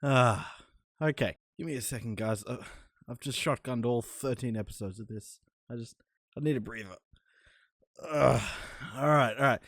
Okay. Give me a second, guys. I've just shotgunned all 13 episodes of this. I need a breather. Alright.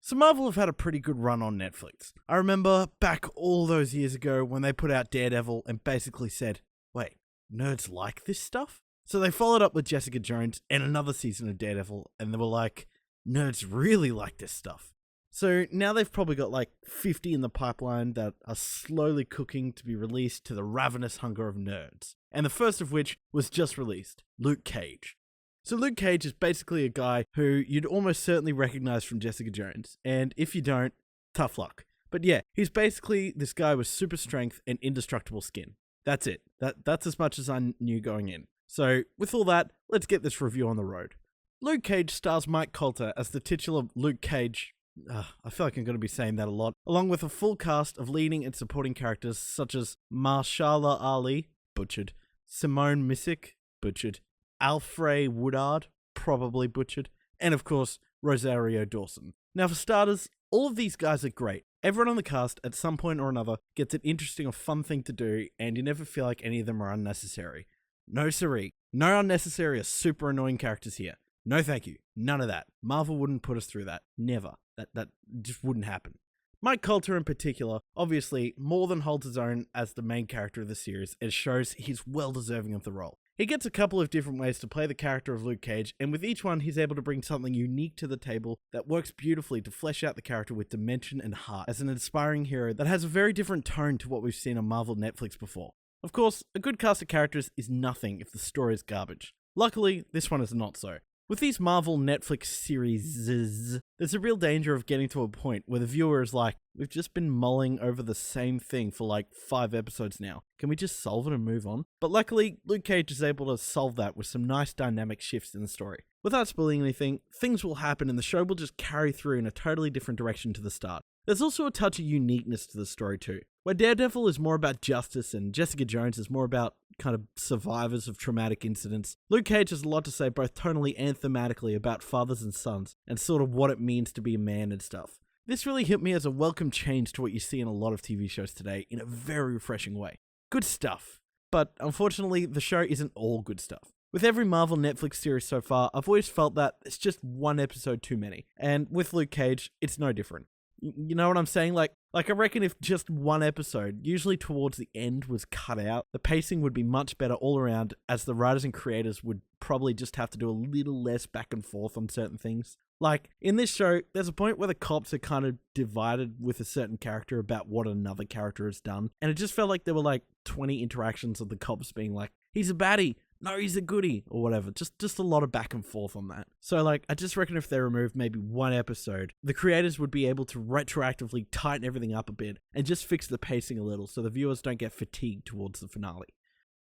So Marvel have had a pretty good run on Netflix. I remember back all those years ago when they put out Daredevil and basically said, wait, nerds like this stuff? So they followed up with Jessica Jones and another season of Daredevil, and they were like, nerds really like this stuff. So now they've probably got like 50 in the pipeline that are slowly cooking to be released to the ravenous hunger of nerds. And the first of which was just released, Luke Cage. So Luke Cage is basically a guy who you'd almost certainly recognize from Jessica Jones. And if you don't, tough luck. But yeah, he's basically this guy with super strength and indestructible skin. That's it. That's as much as I knew going in. So with all that, let's get this review on the road. Luke Cage stars Mike Colter as the titular Luke Cage. I feel like I'm going to be saying that a lot. Along with a full cast of leading and supporting characters such as Marshala Ali, butchered, Simone Missick, butchered, Alfred Woodard, probably butchered, and of course, Rosario Dawson. Now for starters, all of these guys are great. Everyone on the cast, at some point or another, gets an interesting or fun thing to do, and you never feel like any of them are unnecessary. No siree. No unnecessary or super annoying characters here. No thank you. None of that. Marvel wouldn't put us through that. Never. That just wouldn't happen. Mike Colter in particular, obviously, more than holds his own as the main character of the series, and shows he's well deserving of the role. He gets a couple of different ways to play the character of Luke Cage, and with each one he's able to bring something unique to the table that works beautifully to flesh out the character with dimension and heart as an inspiring hero that has a very different tone to what we've seen on Marvel Netflix before. Of course, a good cast of characters is nothing if the story is garbage. Luckily, this one is not so. With these Marvel Netflix series, there's a real danger of getting to a point where the viewer is like, we've just been mulling over the same thing for like 5 episodes now. Can we just solve it and move on? But luckily, Luke Cage is able to solve that with some nice dynamic shifts in the story. Without spoiling anything, things will happen and the show will just carry through in a totally different direction to the start. There's also a touch of uniqueness to the story too, where Daredevil is more about justice and Jessica Jones is more about kind of survivors of traumatic incidents. Luke Cage has a lot to say both tonally and thematically about fathers and sons and sort of what it means to be a man and stuff. This really hit me as a welcome change to what you see in a lot of TV shows today in a very refreshing way. Good stuff. But unfortunately, the show isn't all good stuff. With every Marvel Netflix series so far, I've always felt that it's just one episode too many. And with Luke Cage, it's no different. You know what I'm saying? Like I reckon if just one episode, usually towards the end, was cut out, the pacing would be much better all around, as the writers and creators would probably just have to do a little less back and forth on certain things. Like, in this show, there's a point where the cops are kind of divided with a certain character about what another character has done, and it just felt like there were like 20 interactions of the cops being like, he's a baddie, no, he's a goodie, or whatever. Just a lot of back and forth on that. So like, I just reckon if they removed maybe one episode, the creators would be able to retroactively tighten everything up a bit and just fix the pacing a little so the viewers don't get fatigued towards the finale.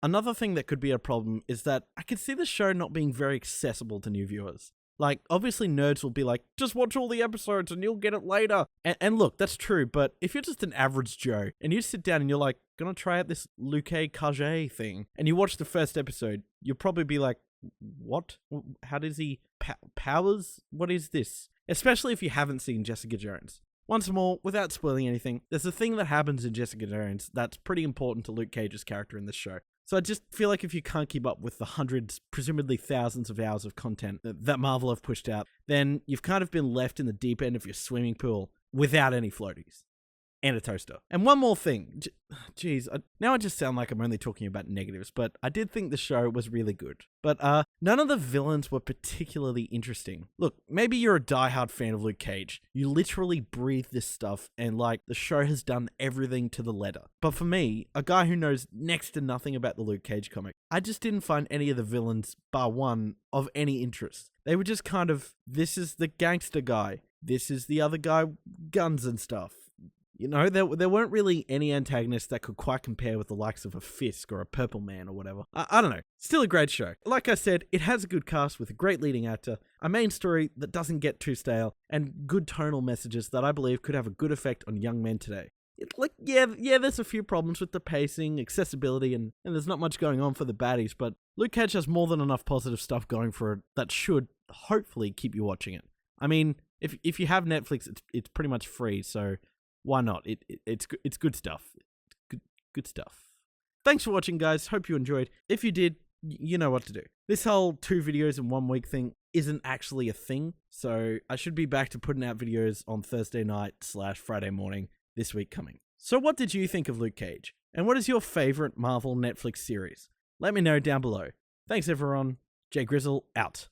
Another thing that could be a problem is that I could see the show not being very accessible to new viewers. Like, obviously nerds will be like, just watch all the episodes and you'll get it later. And look, that's true, but if you're just an average Joe and you sit down and you're like, gonna try out this Luke Cage thing, and you watch the first episode, you'll probably be like, what? How does he powers? What is this? Especially if you haven't seen Jessica Jones. Once more, without spoiling anything, there's a thing that happens in Jessica Jones that's pretty important to Luke Cage's character in this show. So I just feel like if you can't keep up with the hundreds, presumably thousands of hours of content that Marvel have pushed out, then you've kind of been left in the deep end of your swimming pool without any floaties. And a toaster. And one more thing. Jeez, now I just sound like I'm only talking about negatives, but I did think the show was really good. But none of the villains were particularly interesting. Look, maybe you're a diehard fan of Luke Cage. You literally breathe this stuff, and like, the show has done everything to the letter. But for me, a guy who knows next to nothing about the Luke Cage comic, I just didn't find any of the villains, bar one, of any interest. They were just kind of, this is the gangster guy. This is the other guy, guns and stuff. You know, there weren't really any antagonists that could quite compare with the likes of a Fisk or a Purple Man or whatever. I don't know. Still a great show. Like I said, it has a good cast with a great leading actor, a main story that doesn't get too stale, and good tonal messages that I believe could have a good effect on young men today. There's a few problems with the pacing, accessibility, and there's not much going on for the baddies, but Luke Cage has more than enough positive stuff going for it that should hopefully keep you watching it. I mean, if you have Netflix, it's pretty much free, so why not? It's good stuff. Good stuff. Thanks for watching, guys. Hope you enjoyed. If you did, you know what to do. This whole 2 videos in 1 week thing isn't actually a thing, so I should be back to putting out videos on Thursday night / Friday morning this week coming. So what did you think of Luke Cage? And what is your favorite Marvel Netflix series? Let me know down below. Thanks everyone. Jay Grizzle out.